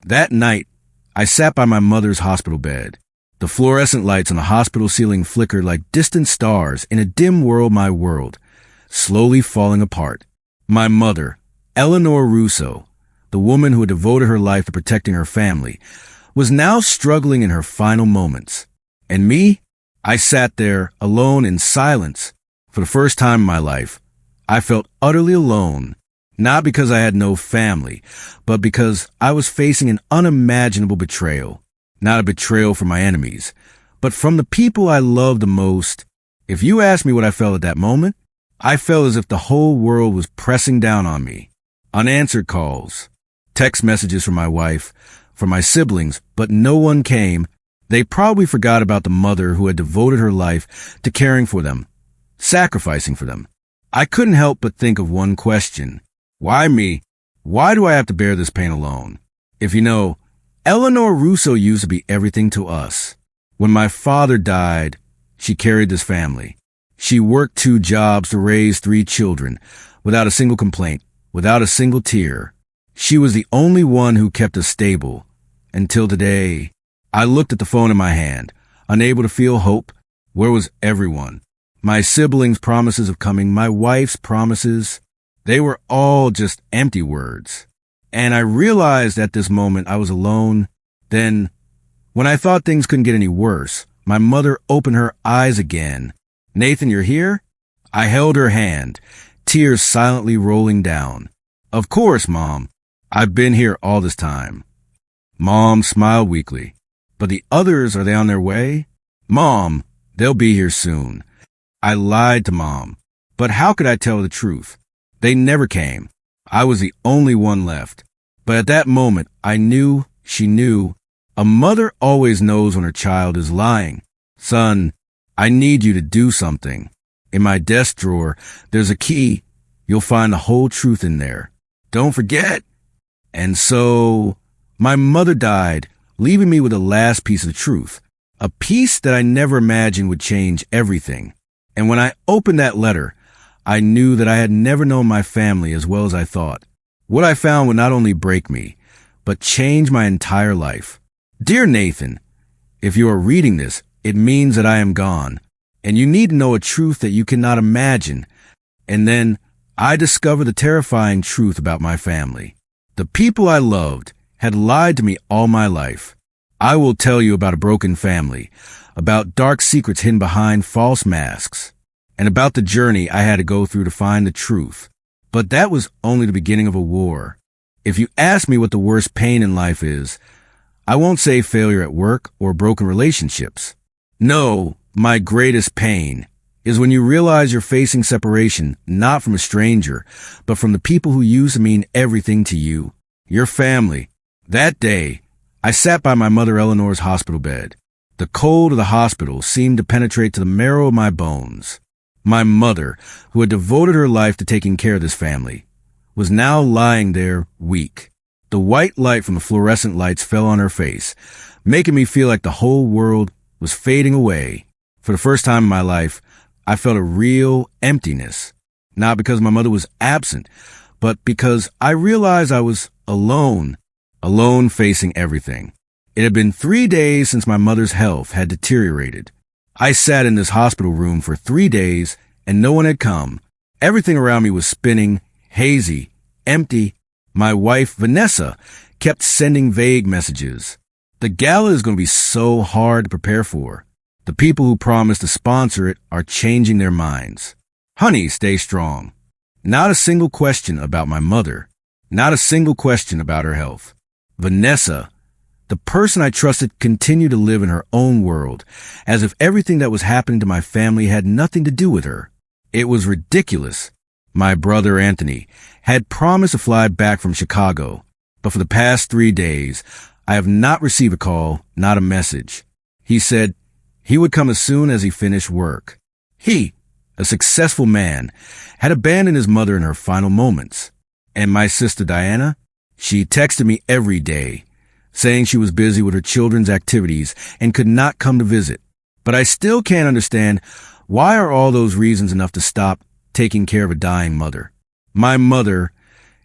That night, I sat by my mother's hospital bed. The fluorescent lights on the hospital ceiling flickered like distant stars in a dim world, my world, slowly falling apart. My mother, Eleanor Russo, the woman who had devoted her life to protecting her family, was now struggling in her final moments. And me? I sat there, alone in silence. For the first time in my life, I felt utterly alone, not because I had no family, but because I was facing an unimaginable betrayal. Not a betrayal from my enemies, but from the people I loved the most. If you ask me what I felt at that moment, I felt as if the whole world was pressing down on me. Unanswered calls, text messages from my wife, from my siblings, but no one came. They probably forgot about the mother who had devoted her life to caring for them, sacrificing for them. I couldn't help but think of one question. Why me? Why do I have to bear this pain alone? If you know, Eleanor Russo used to be everything to us. When my father died, she carried this family. She worked 2 jobs to raise 3 children, without a single complaint, without a single tear. She was the only one who kept us stable. Until today, I looked at the phone in my hand, unable to feel hope. Where was everyone? My siblings' promises of coming, my wife's promises, they were all just empty words. And I realized at this moment I was alone. Then, when I thought things couldn't get any worse, my mother opened her eyes again. Nathan, you're here? I held her hand, tears silently rolling down. Of course, Mom. I've been here all this time. Mom smiled weakly. But the others, are they on their way? Mom, they'll be here soon. I lied to Mom. But how could I tell the truth? They never came. I was the only one left. But at that moment, I knew, she knew. A mother always knows when her child is lying. Son, I need you to do something. In my desk drawer, there's a key. You'll find the whole truth in there. Don't forget. And so, my mother died, leaving me with the last piece of the truth. A piece that I never imagined would change everything. And when I opened that letter, I knew that I had never known my family as well as I thought. What I found would not only break me, but change my entire life. Dear Nathan, if you are reading this, it means that I am gone, and you need to know a truth that you cannot imagine. And then I discovered the terrifying truth about my family. The people I loved had lied to me all my life. I will tell you about a broken family, about dark secrets hidden behind false masks, and about the journey I had to go through to find the truth. But that was only the beginning of a war. If you ask me what the worst pain in life is, I won't say failure at work or broken relationships. No, my greatest pain is when you realize you're facing separation, not from a stranger, but from the people who used to mean everything to you, your family. That day, I sat by my mother Eleanor's hospital bed. The cold of the hospital seemed to penetrate to the marrow of my bones. My mother, who had devoted her life to taking care of this family, was now lying there weak. The white light from the fluorescent lights fell on her face, making me feel like the whole world was fading away. For the first time in my life, I felt a real emptiness, not because my mother was absent, but because I realized I was alone facing everything. It had been 3 days since my mother's health had deteriorated. I sat in this hospital room for 3 days and no one had come. Everything around me was spinning, hazy, empty. My wife, Vanessa, kept sending vague messages. The gala is going to be so hard to prepare for. The people who promised to sponsor it are changing their minds. Honey, stay strong. Not a single question about my mother. Not a single question about her health. Vanessa, the person I trusted, continued to live in her own world, as if everything that was happening to my family had nothing to do with her. It was ridiculous. My brother Anthony had promised to fly back from Chicago, but for the past 3 days, I have not received a call, not a message. He said he would come as soon as he finished work. He, a successful man, had abandoned his mother in her final moments. And my sister Diana, she texted me every day, saying she was busy with her children's activities and could not come to visit. But I still can't understand, why are all those reasons enough to stop taking care of a dying mother? My mother,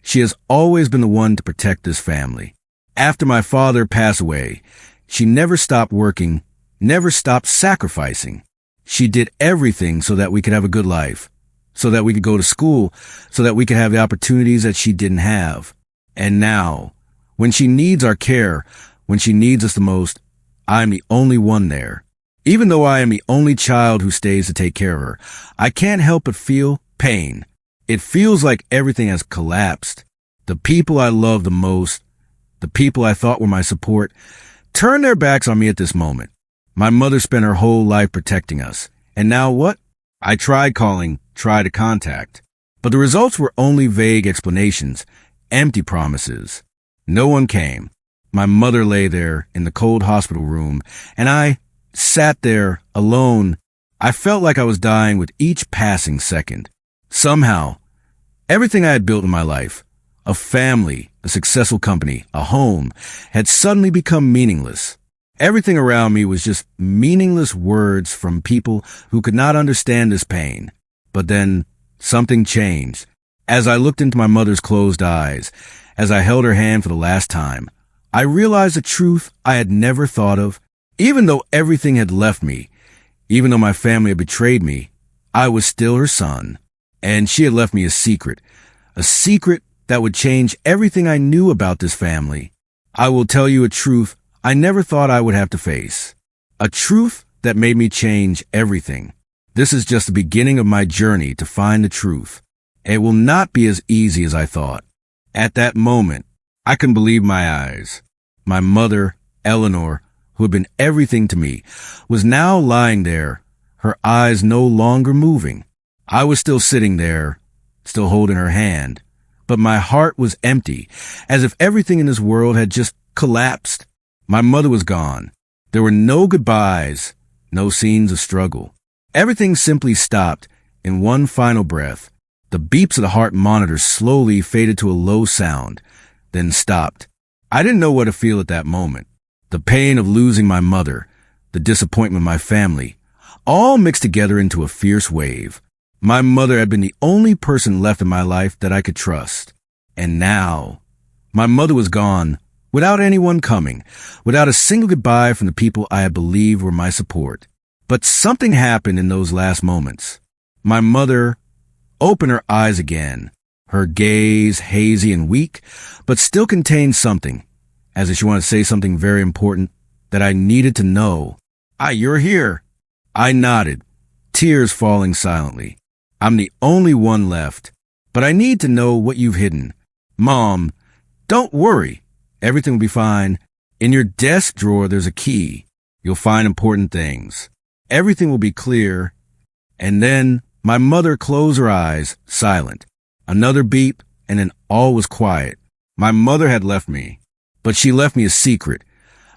she has always been the one to protect this family. After my father passed away, she never stopped working, never stopped sacrificing. She did everything so that we could have a good life, so that we could go to school, so that we could have the opportunities that she didn't have. And now, when she needs our care, when she needs us the most, I am the only one there. Even though I am the only child who stays to take care of her, I can't help but feel pain. It feels like everything has collapsed. The people I love the most, the people I thought were my support, turn their backs on me at this moment. My mother spent her whole life protecting us. And now what? I tried calling, tried to contact. But the results were only vague explanations, empty promises. No one came. My mother lay there in the cold hospital room, and I sat there alone. I felt like I was dying with each passing second. Somehow, everything I had built in my life, a family, a successful company, a home, had suddenly become meaningless. Everything around me was just meaningless words from people who could not understand this pain. But then, something changed. As I looked into my mother's closed eyes, as I held her hand for the last time, I realized a truth I had never thought of. Even though everything had left me, even though my family had betrayed me, I was still her son. And she had left me a secret that would change everything I knew about this family. I will tell you a truth I never thought I would have to face. A truth that made me change everything. This is just the beginning of my journey to find the truth. It will not be as easy as I thought. At that moment, I couldn't believe my eyes. My mother, Eleanor, who had been everything to me, was now lying there, her eyes no longer moving. I was still sitting there, still holding her hand, but my heart was empty, as if everything in this world had just collapsed. My mother was gone. There were no goodbyes, no scenes of struggle. Everything simply stopped in one final breath. The beeps of the heart monitor slowly faded to a low sound, then stopped. I didn't know what to feel at that moment. The pain of losing my mother, the disappointment of my family, all mixed together into a fierce wave. My mother had been the only person left in my life that I could trust. And now, my mother was gone, without anyone coming, without a single goodbye from the people I had believed were my support. But something happened in those last moments. My mother opened her eyes again, her gaze hazy and weak, but still contained something, as if she wanted to say something very important that I needed to know. You're here. I nodded, tears falling silently. I'm the only one left, but I need to know what you've hidden. Mom, don't worry. Everything will be fine. In your desk drawer, there's a key. You'll find important things. Everything will be clear. And then my mother closed her eyes, silent. Another beep, and then all was quiet. My mother had left me, but she left me a secret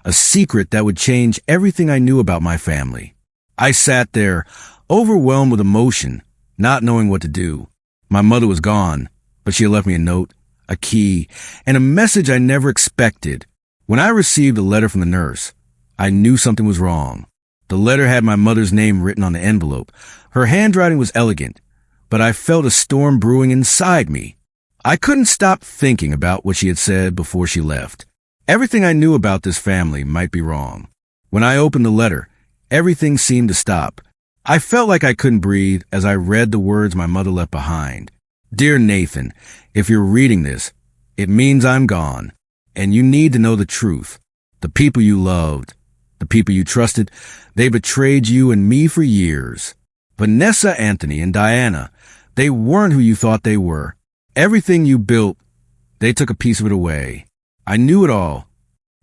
that would change everything I knew about my family. I sat there, overwhelmed with emotion, not knowing what to do. My mother was gone, but she had left me a note, a key, and a message I never expected. When I received a letter from the nurse, I knew something was wrong. The letter had my mother's name written on the envelope. Her handwriting was elegant, but I felt a storm brewing inside me. I couldn't stop thinking about what she had said before she left. Everything I knew about this family might be wrong. When I opened the letter, everything seemed to stop. I felt like I couldn't breathe as I read the words my mother left behind. Dear Nathan, if you're reading this, it means I'm gone, and you need to know the truth. The people you loved, the people you trusted, they betrayed you and me for years. Vanessa, Anthony, and Diana, they weren't who you thought they were. Everything you built, they took a piece of it away. I knew it all.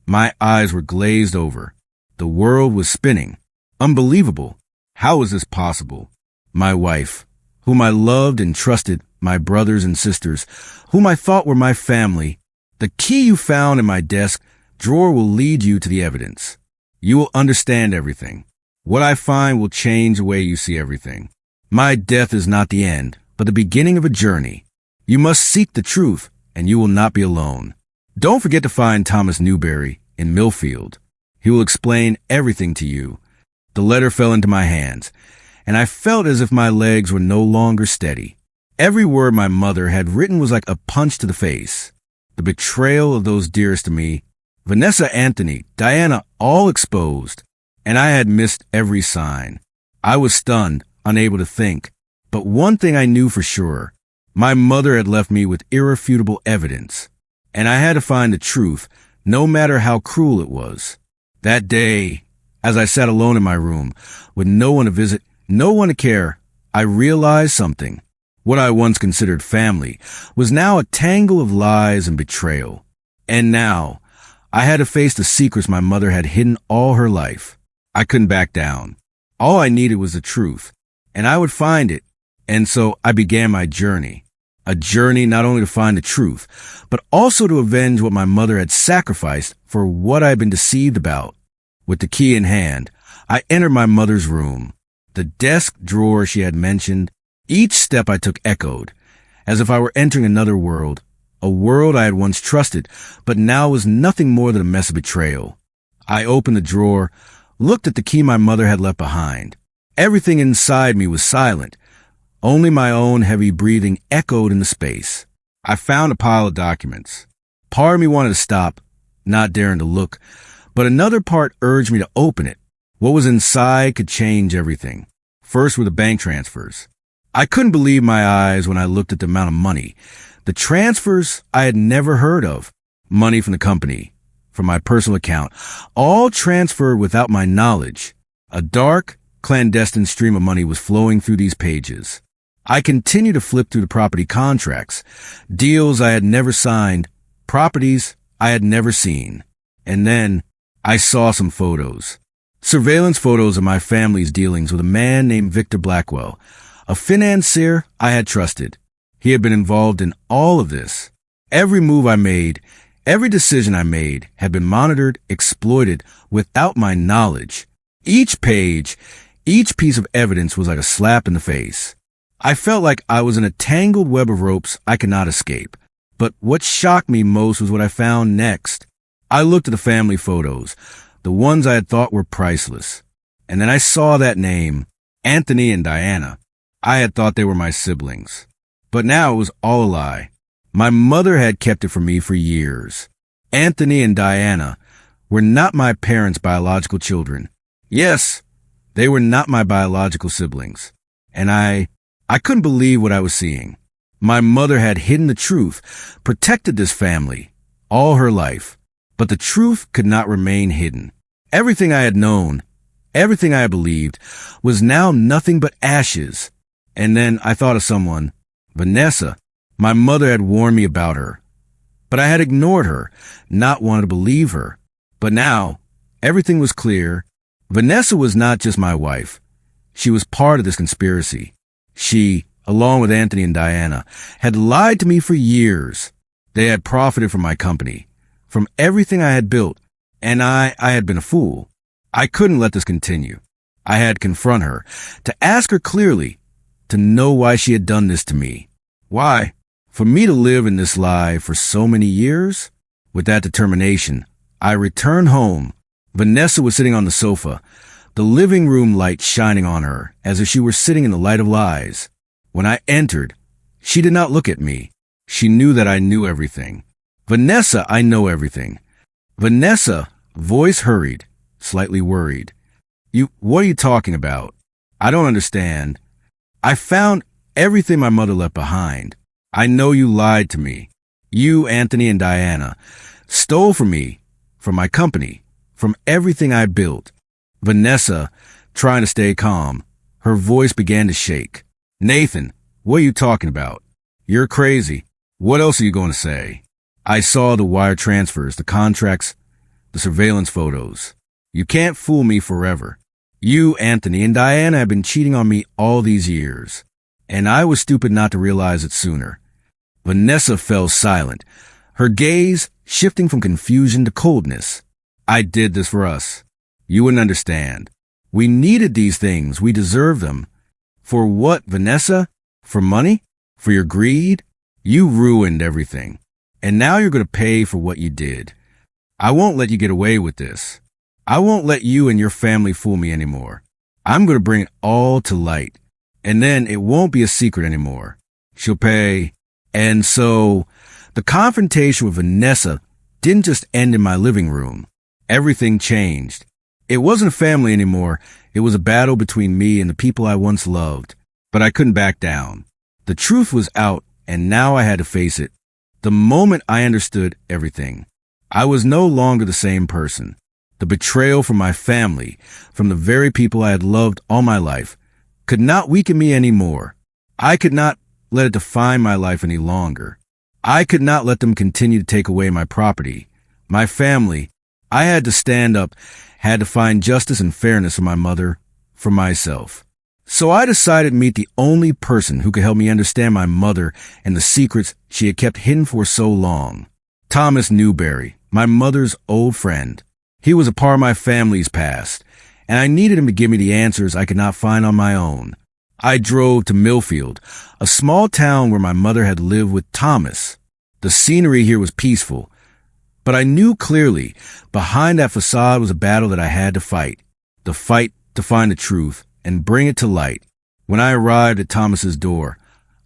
My eyes were glazed over. The world was spinning. Unbelievable. How was this possible? My wife, whom I loved and trusted, my brothers and sisters, whom I thought were my family. The key you found in my desk drawer will lead you to the evidence. You will understand everything. What I find will change the way you see everything. My death is not the end, but the beginning of a journey. You must seek the truth, and you will not be alone. Don't forget to find Thomas Newberry in Millfield. He will explain everything to you. The letter fell into my hands, and I felt as if my legs were no longer steady. Every word my mother had written was like a punch to the face. The betrayal of those dearest to me, Vanessa, Anthony, Diana, all exposed, and I had missed every sign. I was stunned, unable to think. But one thing I knew for sure, my mother had left me with irrefutable evidence, and I had to find the truth, no matter how cruel it was. That day, as I sat alone in my room, with no one to visit, no one to care, I realized something. What I once considered family was now a tangle of lies and betrayal. And now, I had to face the secrets my mother had hidden all her life. I couldn't back down. All I needed was the truth, and I would find it. And so I began my journey. A journey not only to find the truth, but also to avenge what my mother had sacrificed for what I had been deceived about. With the key in hand, I entered my mother's room. The desk drawer she had mentioned, each step I took echoed, as if I were entering another world, a world I had once trusted, but now was nothing more than a mess of betrayal. I opened the drawer, looked at the key my mother had left behind. Everything inside me was silent. Only my own heavy breathing echoed in the space. I found a pile of documents. Part of me wanted to stop, not daring to look, but another part urged me to open it. What was inside could change everything. First were the bank transfers. I couldn't believe my eyes when I looked at the amount of money. The transfers I had never heard of. Money from the company, from my personal account, all transferred without my knowledge. A dark, clandestine stream of money was flowing through these pages. I continued to flip through the property contracts, deals I had never signed, properties I had never seen. And then I saw some photos. Surveillance photos of my family's dealings with a man named Victor Blackwell, a financier I had trusted. He had been involved in all of this. Every move I made, every decision I made had been monitored, exploited without my knowledge. Each page, each piece of evidence was like a slap in the face. I felt like I was in a tangled web of ropes I could not escape. But what shocked me most was what I found next. I looked at the family photos, the ones I had thought were priceless. And then I saw that name, Anthony and Diana. I had thought they were my siblings. But now it was all a lie. My mother had kept it from me for years. Anthony and Diana were not my parents' biological children. Yes, they were not my biological siblings. And I couldn't believe what I was seeing. My mother had hidden the truth, protected this family, all her life. But the truth could not remain hidden. Everything I had known, everything I had believed, was now nothing but ashes. And then I thought of someone, Vanessa. My mother had warned me about her. But I had ignored her, not wanted to believe her. But now, everything was clear. Vanessa was not just my wife. She was part of this conspiracy. She, along with Anthony and Diana, had lied to me for years. They had profited from my company, from everything I had built, and I had been a fool. I couldn't let this continue. I had to confront her, to ask her clearly, to know why she had done this to me. Why? For me to live in this lie for so many years? With that determination, I returned home. Vanessa was sitting on the sofa, the living room light shining on her, as if she were sitting in the light of lies. When I entered, she did not look at me. She knew that I knew everything. Vanessa, I know everything. Vanessa, voice hurried, slightly worried. What are you talking about? I don't understand. I found everything my mother left behind. I know you lied to me. You, Anthony and Diana, stole from me, from my company, from everything I built. Vanessa, trying to stay calm, her voice began to shake. Nathan, what are you talking about? You're crazy. What else are you going to say? I saw the wire transfers, the contracts, the surveillance photos. You can't fool me forever. You, Anthony, and Diana have been cheating on me all these years, and I was stupid not to realize it sooner. Vanessa fell silent, her gaze shifting from confusion to coldness. I did this for us. You wouldn't understand. We needed these things. We deserve them. For what, Vanessa? For money? For your greed? You ruined everything. And now you're going to pay for what you did. I won't let you get away with this. I won't let you and your family fool me anymore. I'm going to bring it all to light. And then it won't be a secret anymore. She'll pay. And so the confrontation with Vanessa didn't just end in my living room. Everything changed. It wasn't a family anymore. It was a battle between me and the people I once loved. But I couldn't back down. The truth was out, and now I had to face it. The moment I understood everything, I was no longer the same person. The betrayal from my family, from the very people I had loved all my life, could not weaken me anymore. I could not let it define my life any longer. I could not let them continue to take away my property, my family. I had to stand up, had to find justice and fairness for my mother, for myself. So I decided to meet the only person who could help me understand my mother and the secrets she had kept hidden for so long. Thomas Newberry, my mother's old friend. He was a part of my family's past, and I needed him to give me the answers I could not find on my own. I drove to Millfield, a small town where my mother had lived with Thomas. The scenery here was peaceful, but I knew clearly behind that facade was a battle that I had to fight. The fight to find the truth and bring it to light. When I arrived at Thomas's door,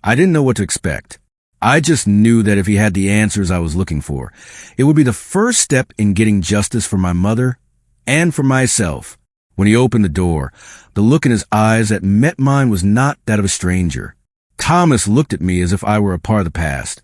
I didn't know what to expect. I just knew that if he had the answers I was looking for, it would be the first step in getting justice for my mother and for myself. When he opened the door, the look in his eyes that met mine was not that of a stranger. Thomas looked at me as if I were a part of the past,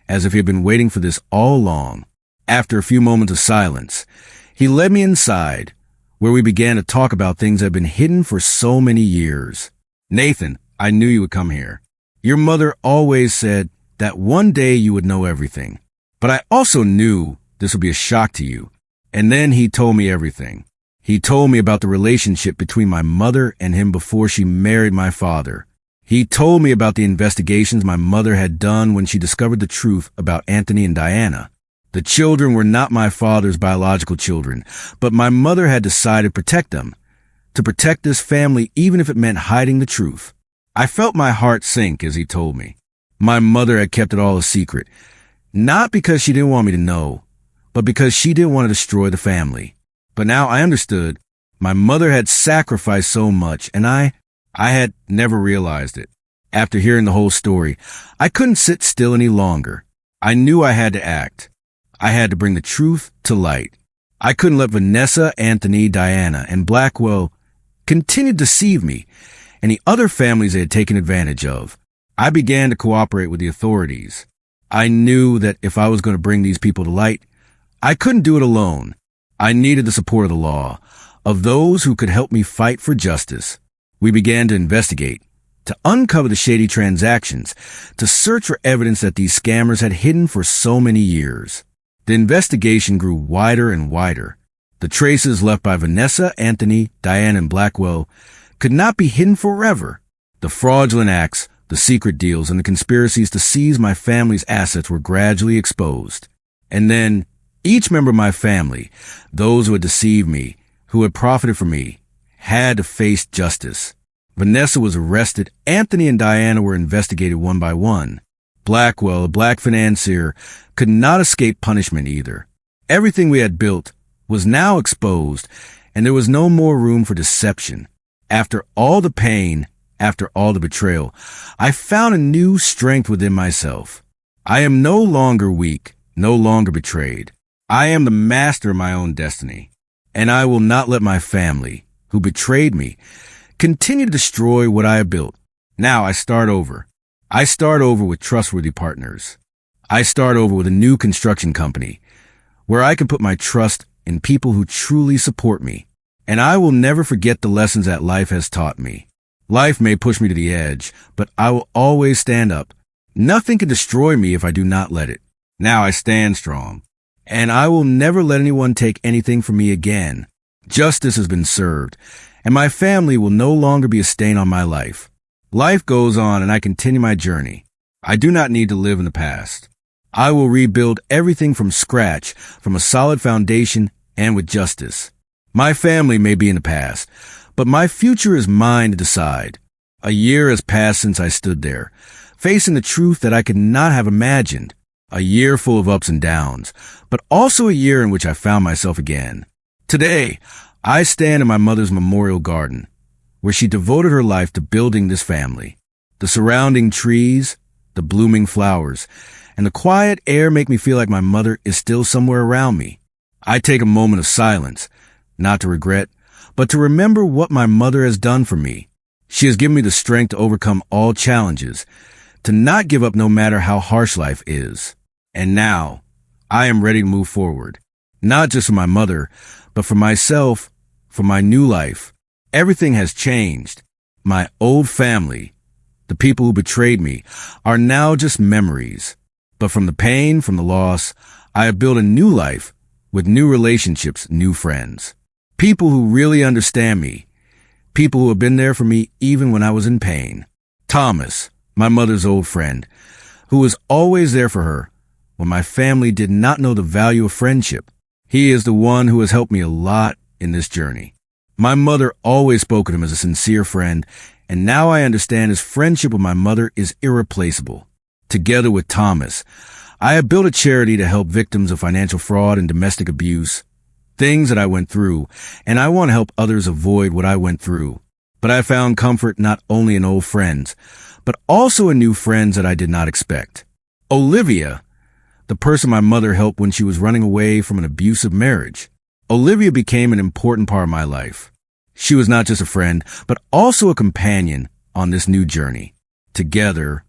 as if he had been waiting for this all along. After a few moments of silence, he led me inside, where we began to talk about things that had been hidden for so many years. Nathan, I knew you would come here. Your mother always said that one day you would know everything. But I also knew this would be a shock to you. And then he told me everything. He told me about the relationship between my mother and him before she married my father. He told me about the investigations my mother had done when she discovered the truth about Anthony and Diana. The children were not my father's biological children, but my mother had decided to protect them, to protect this family even if it meant hiding the truth. I felt my heart sink as he told me. My mother had kept it all a secret, not because she didn't want me to know, but because she didn't want to destroy the family. But now I understood. My mother had sacrificed so much, and I had never realized it. After hearing the whole story, I couldn't sit still any longer. I knew I had to act. I had to bring the truth to light. I couldn't let Vanessa, Anthony, Diana, and Blackwell continue to deceive me and the other families they had taken advantage of. I began to cooperate with the authorities. I knew that if I was going to bring these people to light, I couldn't do it alone. I needed the support of the law, of those who could help me fight for justice. We began to investigate, to uncover the shady transactions, to search for evidence that these scammers had hidden for so many years. The investigation grew wider and wider. The traces left by Vanessa, Anthony, Diane, and Blackwell could not be hidden forever. The fraudulent acts, the secret deals, and the conspiracies to seize my family's assets were gradually exposed. And then, each member of my family, those who had deceived me, who had profited from me, had to face justice. Vanessa was arrested. Anthony and Diana were investigated one by one. Blackwell, a black financier, could not escape punishment either. Everything we had built was now exposed, and there was no more room for deception. After all the pain, after all the betrayal, I found a new strength within myself. I am no longer weak, no longer betrayed. I am the master of my own destiny, and I will not let my family, who betrayed me, continue to destroy what I have built. Now I start over. I start over with trustworthy partners. I start over with a new construction company where I can put my trust in people who truly support me. And I will never forget the lessons that life has taught me. Life may push me to the edge, but I will always stand up. Nothing can destroy me if I do not let it. Now I stand strong, and I will never let anyone take anything from me again. Justice has been served, and my family will no longer be a stain on my life. Life goes on, and I continue my journey. I do not need to live in the past. I will rebuild everything from scratch, from a solid foundation, and with justice. My family may be in the past, but my future is mine to decide. A year has passed since I stood there, facing the truth that I could not have imagined. A year full of ups and downs, but also a year in which I found myself again. Today, I stand in my mother's memorial garden, where she devoted her life to building this family. The surrounding trees, the blooming flowers, and the quiet air make me feel like my mother is still somewhere around me. I take a moment of silence, not to regret, but to remember what my mother has done for me. She has given me the strength to overcome all challenges, to not give up no matter how harsh life is. And now, I am ready to move forward, not just for my mother, but for myself, for my new life. Everything has changed. My old family, the people who betrayed me, are now just memories. But from the pain, from the loss, I have built a new life with new relationships, new friends. People who really understand me. People who have been there for me even when I was in pain. Thomas, my mother's old friend, who was always there for her when my family did not know the value of friendship. He is the one who has helped me a lot in this journey. My mother always spoke of him as a sincere friend, and now I understand his friendship with my mother is irreplaceable. Together with Thomas, I have built a charity to help victims of financial fraud and domestic abuse, things that I went through, and I want to help others avoid what I went through. But I found comfort not only in old friends, but also in new friends that I did not expect. Olivia, the person my mother helped when she was running away from an abusive marriage. Olivia became an important part of my life. She was not just a friend, but also a companion on this new journey. Together,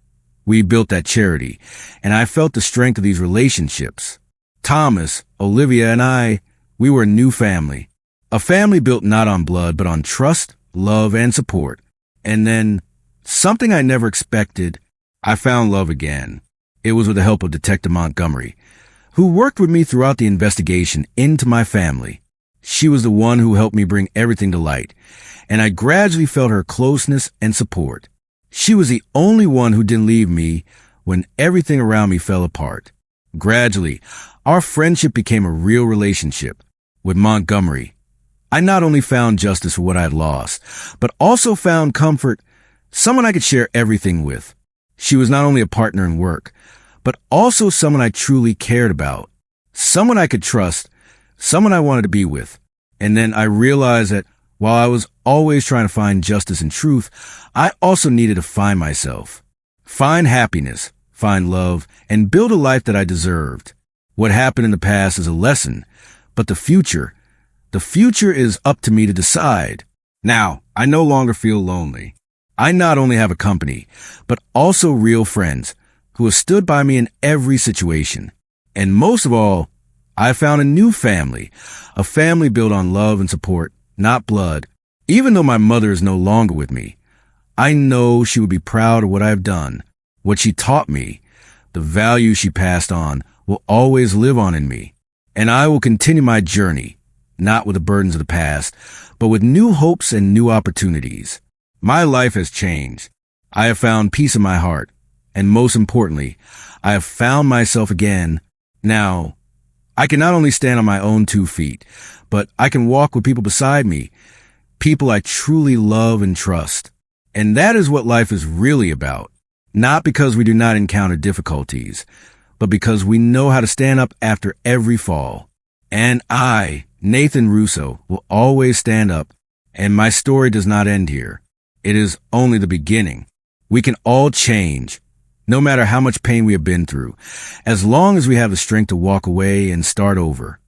we built that charity, and I felt the strength of these relationships. Thomas, Olivia, and I, we were a new family. A family built not on blood, but on trust, love, and support. And then, something I never expected, I found love again. It was with the help of Detective Montgomery, who worked with me throughout the investigation into my family. She was the one who helped me bring everything to light, and I gradually felt her closeness and support. She was the only one who didn't leave me when everything around me fell apart. Gradually, our friendship became a real relationship. With Montgomery, I not only found justice for what I had lost, but also found comfort, someone I could share everything with. She was not only a partner in work, but also someone I truly cared about, someone I could trust, someone I wanted to be with. And then I realized that while I was always trying to find justice and truth, I also needed to find myself, find happiness, find love, and build a life that I deserved. What happened in the past is a lesson, but the future is up to me to decide. Now, I no longer feel lonely. I not only have a company, but also real friends who have stood by me in every situation. And most of all, I found a new family, a family built on love and support, not blood. Even though my mother is no longer with me, I know she would be proud of what I have done. What she taught me, the values she passed on, will always live on in me. And I will continue my journey, not with the burdens of the past, but with new hopes and new opportunities. My life has changed. I have found peace in my heart. And most importantly, I have found myself again. Now, I can not only stand on my own 2 feet, but I can walk with people beside me, people I truly love and trust. And that is what life is really about. Not because we do not encounter difficulties, but because we know how to stand up after every fall. And I, Nathan Russo, will always stand up, and my story does not end here. It is only the beginning. We can all change, no matter how much pain we have been through, as long as we have the strength to walk away and start over.